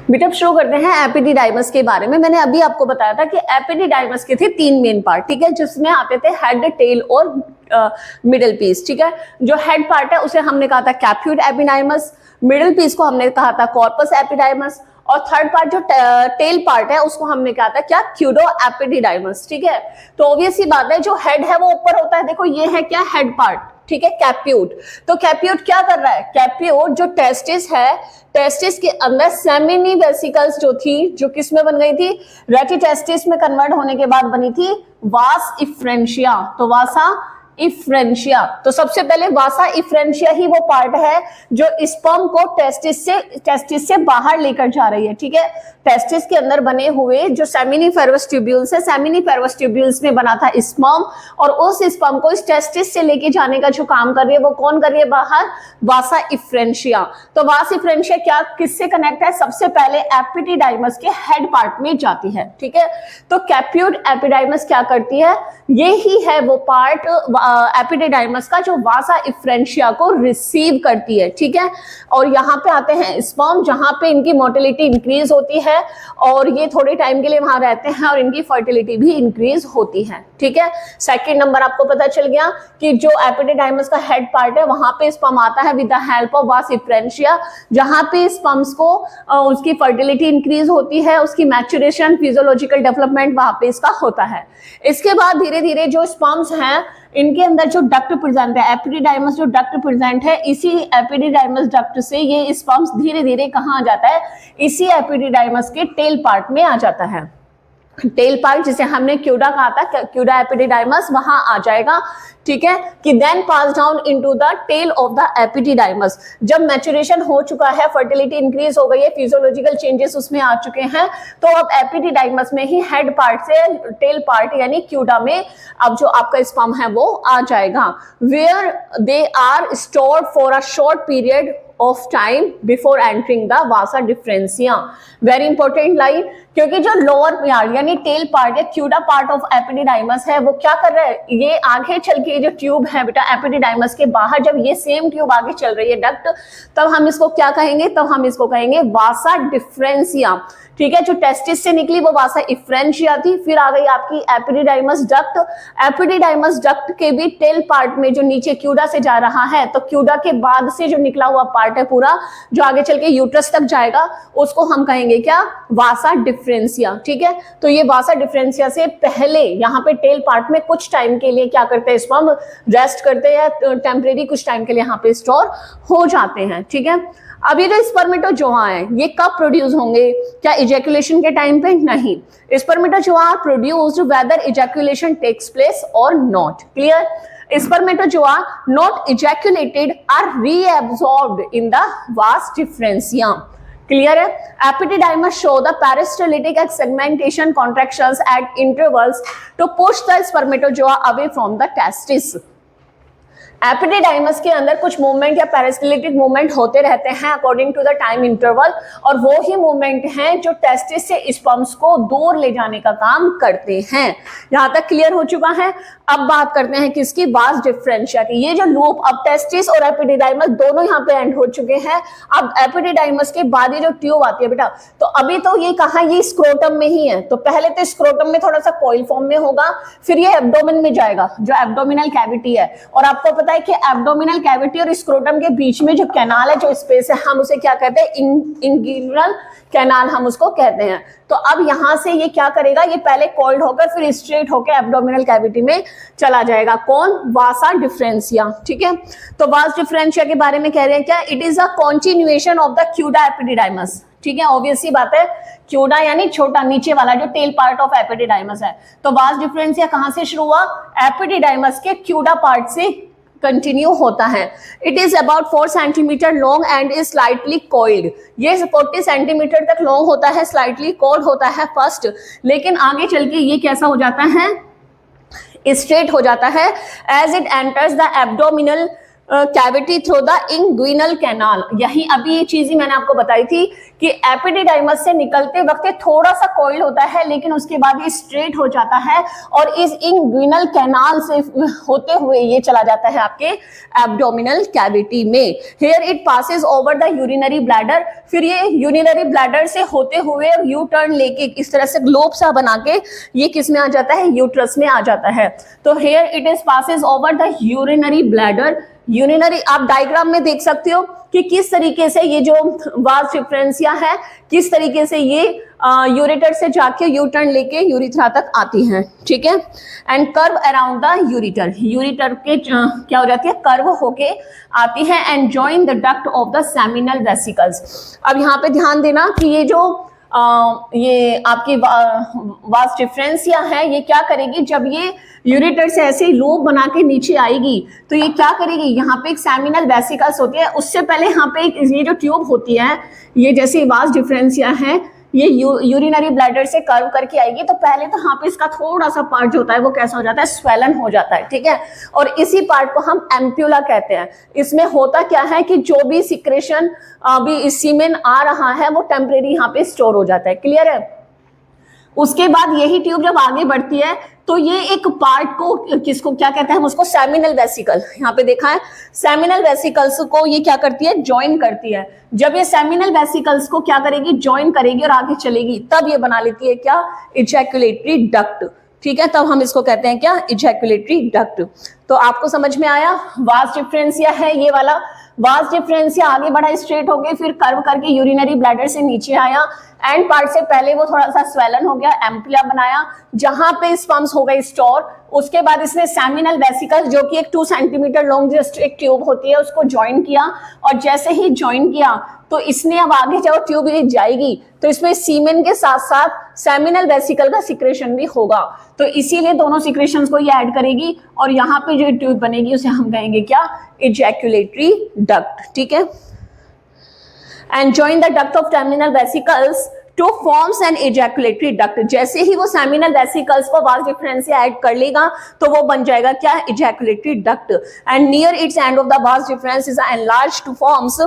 बेटा अब शुरू करते हैं एपिडिडाइमस के बारे में। मैंने अभी आपको बताया था कि एपिडिडाइमस के थे 3 मेन पार्ट, ठीक है, जिसमें आते थे हेड, टेल और मिडिल पीस, ठीक है। जो हेड पार्ट है उसे हमने कहा था कैप्सूड एपिडाइमस, मिडिल पीस को हमने कहा था कॉर्पस एपिडाइमस, और थर्ड पार्ट जो टेल पार्ट है उसको हमने कहा था क्या, क्यूडो एपिडिडाइमस, ठीक है। तो ऑब्वियस ही बात है, जो हेड है वो ऊपर होता है, देखो ये है क्या, हेड पार्ट, ठीक है, कैप्यूट। तो कैप्यूट क्या कर रहा है, कैप्यूट जो टेस्टिस है, टेस्टिस के अंदर सेमिनी वेसिकल्स जो थी, जो किस में बन गई थी, रेटिटेस्टिस में कन्वर्ट होने के बाद बनी थी वास इफ्रेंशिया। तो वासा इफ्रेंशिया, तो सबसे पहले वासा इफ्रेंशिया ही वो पार्ट है जो स्पर्म को टेस्टिस से बाहर लेकर जा रही है, ठीक है। टेस्टिस के अंदर बने हुए जो सेमिनिफेरस ट्यूब्यूल्स है, सेमिनिफेरस ट्यूब्यूल्स में बना था स्पर्म, और उस स्पर्म को इस टेस्टिस से लेके जाने का जो काम कर रही है वो कौन कर रही है बाहर, वासा इफ्रेंशिया। तो वासा इफ्रेंशिया क्या किससे कनेक्ट है, सबसे पहले एपिडिडाइमस के हेड पार्ट में जाती है, ठीक है। तो कैप्यूड एपिडाइमस क्या करती है, ये ही है वो पार्ट एपिडिडाइमस का जो वासा इफ्रेंशिया को रिसीव करती है, ठीक है। और यहाँ पे आते हैं स्पर्म, जहां पे इनकी मोटिलिटी इंक्रीज होती है और ये थोड़े टाइम के लिए वहां रहते हैं और इनकी फर्टिलिटी भी इंक्रीज होती है, ठीक है। सेकंड नंबर आपको पता चल गया कि जो एपिडिडाइमस का हेड पार्ट है वहां पे स्पर्म आता है विद द हेल्प ऑफ वास इफ्रेंशिया, जहां पे स्पर्म्स को उसकी फर्टिलिटी इंक्रीज होती है, उसकी मैच्योरेशन, फिजियोलॉजिकल डेवलपमेंट वहां पे इसका होता है। इसके बाद धीरे धीरे जो स्पर्म्स हैं इनके अंदर जो डक्ट प्रेजेंट है, एपिडिडाइमस जो डक्ट प्रेजेंट है, इसी एपिडिडाइमस डक्ट से ये स्पर्म्स धीरे धीरे कहाँ आ जाता है, इसी एपिडिडाइमस के टेल पार्ट में आ जाता है। टेल पार्ट जिसे हमने क्यूडा कहा था, क्यूडा एपिडिडाइमस, वहां आ जाएगा, ठीक है, कि then pass down into the tail of the epididymis. जब मैच्योरेशन हो चुका है, फर्टिलिटी इंक्रीज हो गई है, फिजियोलॉजिकल चेंजेस उसमें आ चुके हैं, तो अब एपिडिडाइमस में ही हेड पार्ट से टेल पार्ट यानी क्यूडा में अब जो आपका स्पर्म है वो आ जाएगा, where they are stored for a short period of time before entering the vasa differentia। very important line, क्योंकि जो लोअर पार्ट यानी टेल पार्ट या क्यूडा पार्ट ऑफ एपिडिडाइमस है वो क्या कर रहा है, ये आगे चल के जो ट्यूब है बेटा एपिडिडाइमस के बाहर, जब ये सेम ट्यूब आगे चल रही है डक्ट, तब हम इसको क्या कहेंगे, तब हम इसको कहेंगे वासा डिफरेंसिया, ठीक है। जो टेस्टिस से निकली वो वासा इफ्रेंशिया थी, फिर आ गई आपकी एपिडिडाइमस डक्ट। एपिडिडाइमस डक्ट के भी टेल पार्ट में जो नीचे क्यूडा से जा रहा है, तो क्यूडा के बाद से जो निकला हुआ पार्ट है पूरा जो आगे चल के यूट्रस तक जाएगा उसको हम कहेंगे क्या, वासा डिफरेंसिया, ठीक है। तो ये वासा डिफरेंसिया से पहले यहाँ पे टेल पार्ट में कुछ टाइम के लिए क्या करते हैं, स्पर्म रेस्ट करते हैं, टेम्परेरी कुछ टाइम के लिए यहाँ पे स्टोर हो जाते हैं, ठीक है। अब ये जो स्पर्मेटोजोआ है ये कब प्रोड्यूस होंगे, क्या इजैकुलेशन के टाइम पे, नहीं, spermatozoa are produced whether ejaculation takes place और not, clear. Spermatozoa not ejaculated are reabsorbed in the vas deferentia, clear है। Epididymis show the peristaltic segmentation contractions at intervals to push the spermatozoa away from the testis. Epididymis के अंदर कुछ movement या पेरिस्टालिटिक movement होते रहते हैं according to the time interval, और वो ही मूवमेंट हैं जो टेस्टिस से स्पर्म्स को दूर ले जाने का काम करते हैं। यहां तक क्लियर हो चुका है। अब बात करते हैं किसकी, वास डिफरेंशिया की। ये जो लूप, अब टेस्टिस और एपिडिडाइमस दोनों यहाँ पे एंड हो चुके हैं। अब एपिडिडाइमस के बाद ये जो ट्यूब आती है बेटा, तो अभी तो ये कहाँ, ये स्क्रोटम में ही है, तो पहले तो स्क्रोटम में थोड़ा सा कॉइल फॉर्म में होगा, फिर ये एब्डोमेन में जाएगा, जो एब्डोमिनल कैविटी है। और आपको पता है कि एब्डोमिनल कैविटी और स्क्रोटम के बीच में जो कैनाल है, जो स्पेस है, हम उसे क्या कहते हैं, इंग्यूनल कैनाल हम उसको कहते हैं। तो अब यहां से ये क्या करेगा, ये पहले कॉइल्ड होकर फिर स्ट्रेट होकर एब्डोमिनल कैविटी में चला जाएगा, कौन, वासा डिफरेंशिया, ठीक है। तो वास डिफरेंशिया के बारे में कह रहे हैं क्या, it is a continuation of the CUDA epididymis, ठीक है। ऑब्वियस सी बात है, क्यूडा यानी छोटा नीचे वाला जो टेल पार्ट ऑफ एपिडिडाइमस है। तो वास डिफरेंशिया कहां से शुरू हुआ, एपिडिडाइमस के क्यूडा पार्ट से कंटिन्यू होता है। It is about 4 centimetre long and is slightly coiled. ये 40 सेंटीमीटर तक लॉन्ग होता है, स्लाइटली कॉइल्ड होता है फर्स्ट, लेकिन आगे चल के ये कैसा हो जाता है, स्ट्रेट हो जाता है as it enters the abdominal cavity through the inguinal canal. यही अभी ये चीज ही मैंने आपको बताई थी कि एपिडिडाइमस से निकलते वक्त थोड़ा सा कॉइल होता है, लेकिन उसके बाद ये स्ट्रेट हो जाता है और इस इंग्विनल कैनाल से होते हुए ये चला जाता है आपके एब्डोमिनल कैविटी में। Here it passes over the urinary bladder, फिर ये यूरिनरी ब्लैडर से होते हुए यू टर्न लेके इस तरह से ग्लोब सा बना के ये किस में आ जाता है, यूट्रस में आ जाता है। तो here it is passes over the urinary bladder. Urinary आप डायग्राम में देख सकते हो कि किस तरीके से ये जो वास डिफरेंसिया है किस तरीके से ये यूरेटर से जाके यू टर्न लेके यूरिथ्रा तक आती हैं, ठीक है। And curve around the ureter, ureter के क्या हो जाती है, कर्व होके आती है and join the duct of the seminal vesicles. अब यहाँ पे ध्यान देना कि ये जो ये आपकी वास डिफरेंसिया है ये क्या करेगी, जब ये यूरेटर से ऐसे लूप बना के नीचे आएगी तो ये क्या करेगी, यहाँ पे एक सेमिनल वेसिकल्स होती है, उससे पहले यहाँ पे एक ये जो ट्यूब होती है ये जैसे वास डिफरेंसिया है ये यूरिनरी ब्लैडर से कर्व करके आएगी, तो पहले तो यहाँ पे इसका थोड़ा सा पार्ट जो होता है वो कैसा हो जाता है, स्वेलन हो जाता है, ठीक है। और इसी पार्ट को हम एम्प्यूला कहते हैं। इसमें होता क्या है कि जो भी सिक्रेशन अभी सीमेन आ रहा है वो टेम्परेरी यहाँ पे स्टोर हो जाता है, क्लियर है। उसके बाद यही ट्यूब जब आगे बढ़ती है तो ये एक पार्ट को किसको क्या कहते हैं, हम उसको सेमिनल वेसिकल, यहाँ पे देखा है सेमिनल वेसिकल्स को ये क्या करती है, ज्वाइन करती है। जब ये सेमिनल वेसिकल्स को क्या करेगी, ज्वाइन करेगी और आगे चलेगी, तब ये बना लेती है क्या, इजैकुलेटरी डक्ट, ठीक है। तब हम इसको कहते हैं क्या, इजैकुलेटरी डक्ट। तो आपको समझ में आया, वास डिफरेंसिया है ये वाला, वास डिफरेंसिया आगे बढ़ा स्ट्रेट हो गई, फिर कर्व करके यूरिनरी ब्लैडर से नीचे आया, एंड पार्ट से पहले वो थोड़ा सा स्वेलन हो गया, एम्पुला बनाया जहां पे स्पम्स हो गए स्टोर। उसके बाद इसने सेमिनल वेसिकल जो कि एक 2 सेंटीमीटर लॉन्ग जस्ट एक ट्यूब होती है उसको ज्वाइन किया, और जैसे ही ज्वाइन किया तो इसने अब आगे जब ट्यूब ये जाएगी तो इसमें सीमेन के साथ साथ सेमिनल वेसिकल का सिक्रेशन भी होगा, तो इसीलिए दोनों सिक्रेशंस को ये ऐड करेगी और यहाँ पे जो ट्यूब बनेगी उसे हम कहेंगे क्या, इजैकुलेटरी डक्ट, ठीक है। And join the duct of terminal vesicles two forms an ejaculatory duct. जैसे ही वो सेमिनल वेसिकल्स को वास डिफरेंसिया ऐड कर लेगा तो वो बन जाएगा क्या, ejaculatory duct. And near it's end of the vas deferens is enlarged two forms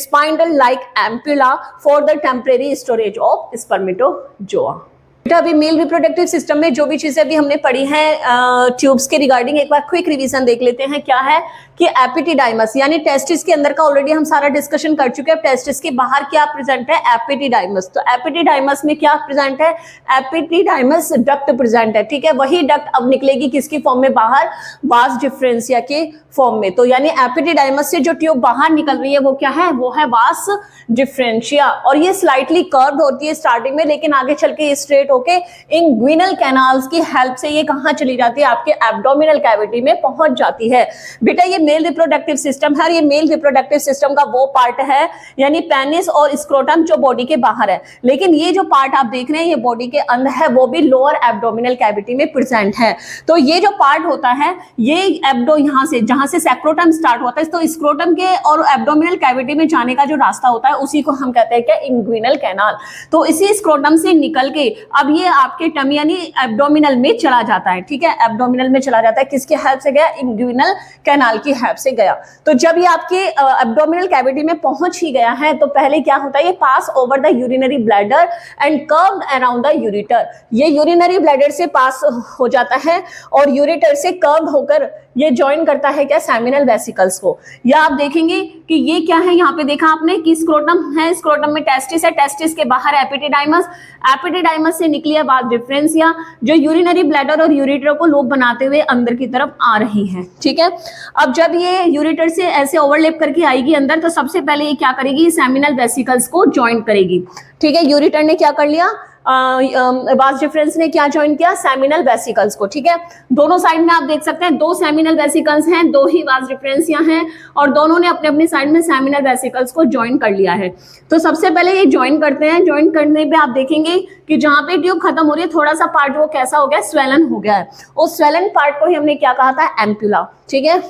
spindle like ampulla for the temporary storage of spermatozoa. बेटा अभी मेल रिप्रोडक्टिव सिस्टम में जो भी चीजें अभी हमने पढ़ी हैं ट्यूब्स के रिगार्डिंग एक बार क्विक रिवीजन देख लेते हैं। क्या है कि एपिडिडाइमस यानी टेस्टिस के अंदर का ऑलरेडी हम सारा डिस्कशन कर चुके हैं। टेस्टिस के बाहर क्या प्रेजेंट है, एपिडिडाइमस। तो एपिडिडाइमस में क्या प्रेजेंट है, एपिडिडाइमस डक्ट प्रेजेंट है, ठीक है। वही डक्ट अब निकलेगी किसकी फॉर्म में, बाहर, वास डिफरेंसिया के फॉर्म में। तो यानी एपिडिडाइमस से जो ट्यूब बाहर निकल रही है वो क्या है, वो है वास डिफरेंशिया, और ये स्लाइटली कर्व्ड होती है स्टार्टिंग में, लेकिन आगे चल के स्ट्रेट होके इंग्विनल कैनाल्स की हेल्प से ये कहां चली जाती है, आपके एब्डोमिनल कैविटी में पहुंच जाती है। बेटा ये मेल रिप्रोडक्टिव सिस्टम है, ये मेल रिप्रोडक्टिव सिस्टम का वो पार्ट है यानी पेनिस और स्क्रोटम जो बॉडी के बाहर है, लेकिन ये जो पार्ट आप देख रहे हैं ये बॉडी के अंदर है, वो भी लोअर एब्डोमिनल कैविटी में प्रेजेंट है। तो ये जो पार्ट होता है ये एब्डो यहां से जहां से सैक्रोटम स्टार्ट होता है, तो स्क्रोटम के और एब्डोमिनल कैविटी में जाने का जो रास्ता होता है उसी को हम कहते हैं क्या, इंग्विनल कैनाल। तो इसी स्क्रोटम से निकल के अब ये आपके टमी यानी एब्डोमिनल में चला जाता है, ठीक है। एब्डोमिनल में चला जाता है, किसके हेल्प से गया, इंग्विनल कैनाल की हेल्प से गया। तो जब ये आपके एब्डोमिनल कैविटी में पहुंच ही गया है तो पहले क्या होता है, ये pass over the urinary bladder and curved around the ureter. ये यूरिनरी ब्लैडर से पास हो जाता है और यूरेटर से कर्व्ड होकर ये ज्वाइन करता है क्या, सेमिनल वेसिकल्स को। या आप देखेंगे कि ये क्या है, यहाँ पे देखा आपने कि स्क्रोटम है, स्क्रोटम में टेस्टिस है, टेस्टिस के बाहर एपिडिडाइमस, एपिडिडाइमस से निकली है वास डिफरेंसिया जो यूरिनरी ब्लैडर और यूरेटर को लूप बनाते हुए अंदर की तरफ आ रही है, ठीक है। अब जब ये यूरेटर से ऐसे ओवरलैप करके आएगी अंदर तो सबसे पहले ये क्या करेगी, सेमिनल वेसिकल्स को ज्वाइन करेगी, ठीक है। यूरेटर ने क्या कर लिया, वास डिफरेंस ने क्या ज्वाइन किया, सेमिनल वेसिकल्स को, ठीक है। दोनों साइड में आप देख सकते हैं 2 सेमिनल वेसिकल्स हैं, 2 ही वास डिफरेंसिया हैं और दोनों ने अपने अपने साइड में सेमिनल वेसिकल्स को ज्वाइन कर लिया है। तो सबसे पहले ये ज्वाइन करते हैं, ज्वाइन करने पे आप देखेंगे कि जहां पे ट्यूब खत्म हो रही है थोड़ा सा पार्ट वो कैसा हो गया, स्वेलन हो गया है। उस स्वेलन पार्ट को ही हमने क्या कहा था, एम्पुला, ठीक है।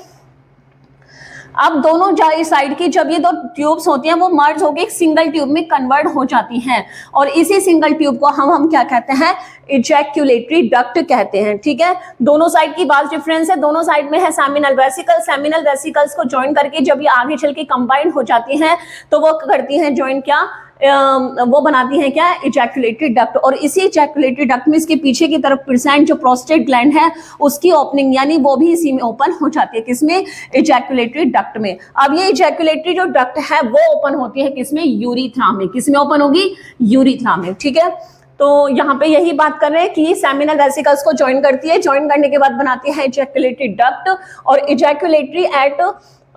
अब दोनों साइड की जब ये 2 ट्यूब्स होती हैं वो मर्ज होकर एक सिंगल ट्यूब में कन्वर्ट हो जाती हैं और इसी सिंगल ट्यूब को हम क्या कहते हैं, इजैक्यूलेटरी डक्ट कहते हैं, ठीक है। दोनों साइड की बात डिफरेंस है, दोनों साइड में है सेमिनल वेसिकल, सेमिनल वेसिकल्स को ज्वाइन करके जब ये आगे चल के कंबाइंड हो जाती हैं तो वो करती हैं ज्वाइन क्या, वो बनाती हैं क्या, इजैक्यूलेटरी डक्ट। और इसी इजैक्यूलेटरी डक्ट में इसके पीछे की तरफ प्रेजेंट जो प्रोस्टेट ग्लैंड है उसकी ओपनिंग यानी वो भी इसी में ओपन हो जाती है, किसमें, इजैक्यूलेटरी डक्ट में। अब ये इजैक्यूलेटरी जो डक्ट है वो ओपन होती है किसमें, यूरिथ्रा में। किसमें ओपन होगी, यूरिथ्रा में, ठीक है। तो यहाँ पे यही बात कर रहे हैं कि सेमिनल वेसिकल्स को ज्वाइन करती है, ज्वाइन करने के बाद बनाती है इजैक्यूलेटरी डक्ट, और इजैक्यूलेटरी एट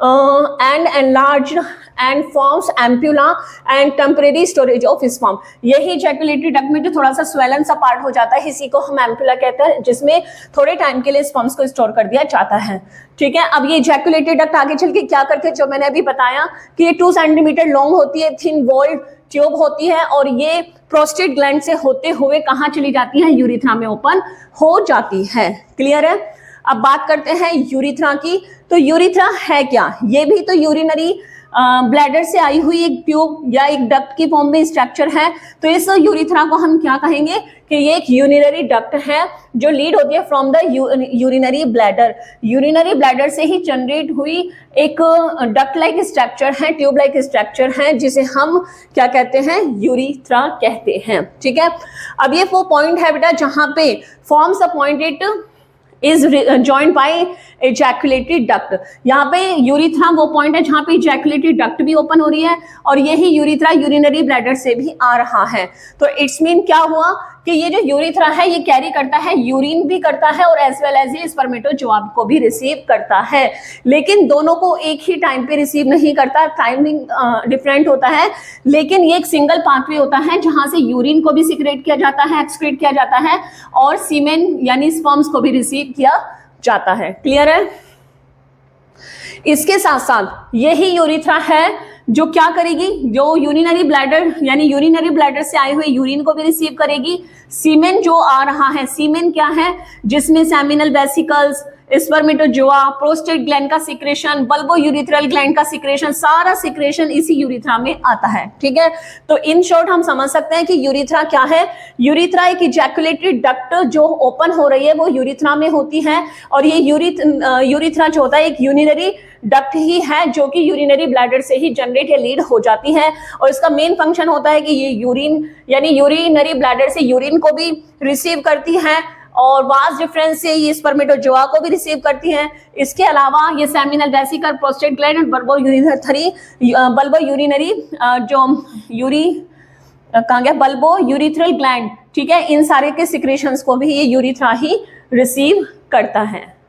and enlarged and forms ampulla and temporary storage of sperm। यही ejaculatory duct में जो थोड़ा सा swollen सा पार्ट हो जाता है इसी को हम ampulla कहते हैं, जिसमें थोड़े टाइम के लिए स्पर्म्स को स्टोर कर दिया जाता है, ठीक है। अब ये ejaculatory duct आगे चल के क्या करते हैं, जो मैंने अभी बताया कि ये 2 सेंटीमीटर लॉन्ग होती है, थिन वॉल्ड ट्यूब होती है, और ये प्रोस्टेट ग्लैंड से होते हुए कहाँ चली जाती है, यूरिथ्रा में ओपन हो जाती है। क्लियर है। अब बात करते हैं यूरिथ्रा की। तो यूरिथ्रा है क्या, ये भी तो यूरिनरी ब्लैडर से आई हुई एक ट्यूब या एक डक्ट की फॉर्म में स्ट्रक्चर है। तो इस यूरिथ्रा को हम क्या कहेंगे कि ये एक यूरिनरी डक्ट है जो लीड होती है from the urinary bladder. Urinary bladder से ही जनरेट हुई एक डक्ट लाइक स्ट्रक्चर है, ट्यूब लाइक स्ट्रक्चर है, जिसे हम क्या कहते हैं, यूरिथ्रा कहते हैं, ठीक है। अब ये वो पॉइंट है बेटा जहां पे forms a pointed is joined by ejaculatory duct. यहाँ पे यूरिथ्रा वो पॉइंट है जहाँ पे इजैक्यूलेटरी डक्ट भी ओपन हो रही है और यही यूरिथ्रा यूरिनरी ब्लैडर से भी आ रहा है। तो इट्स मीन क्या हुआ कि ये जो यूरिथ्रा है ये कैरी करता है, यूरिन भी करता है और एज वेल एज ये स्पर्मेटोजोआ को भी रिसीव करता है, लेकिन दोनों को एक ही टाइम पे रिसीव नहीं करता, टाइमिंग डिफरेंट होता है। लेकिन ये एक सिंगल पाथवे होता है जहां से यूरिन को भी सिक्रेट किया जाता है, एक्सक्रीट किया जाता है, और सीमेन यानी स्पर्म्स को भी रिसीव किया जाता है। क्लियर है। इसके साथ साथ यही यूरिथ्रा है जो क्या करेगी, जो यूरिनरी ब्लैडर यानी यूरिनरी ब्लैडर से आए हुए यूरिन को भी रिसीव करेगी। सीमेन जो आ रहा है, सीमेन क्या है, जिसमें seminal vesicles, spermatozoa, prostate gland का सिक्रेशन, बल्बो यूरिथ्रल ग्लैंड का सिक्रेशन, सारा सिक्रेशन इसी यूरिथ्रा में आता है, ठीक है। तो इन शॉर्ट हम समझ सकते हैं कि यूरिथ्रा क्या है। यूरिथ्रा एक इजैक्यूलेटरी डक्ट जो ओपन हो रही है वो यूरिथ्रा में होती है, और ये यूरिथ्रा जो होता है एक यूरिनरी डक्ट ही है जो कि यूरिनरी ब्लैडर से ही जनरेट या लीड हो जाती है, और इसका मेन फंक्शन होता है कि ये यूरिन यानी यूरिनरी ब्लैडर से यूरिन को भी रिसीव करती है और वास्ट डिफरेंस से ये स्पर्मेटोजोआ को भी रिसीव करती हैं। इसके अलावा ये सेमिनल वेसिकल, प्रोस्टेट ग्लैंड और बल्बो यूरिनरी जो बल्बो यूरिथ्रल ग्लैंड, ठीक है, इन सारे के सिक्रेशंस को भी ये यूरिथ्रा ही रिसीव करता है।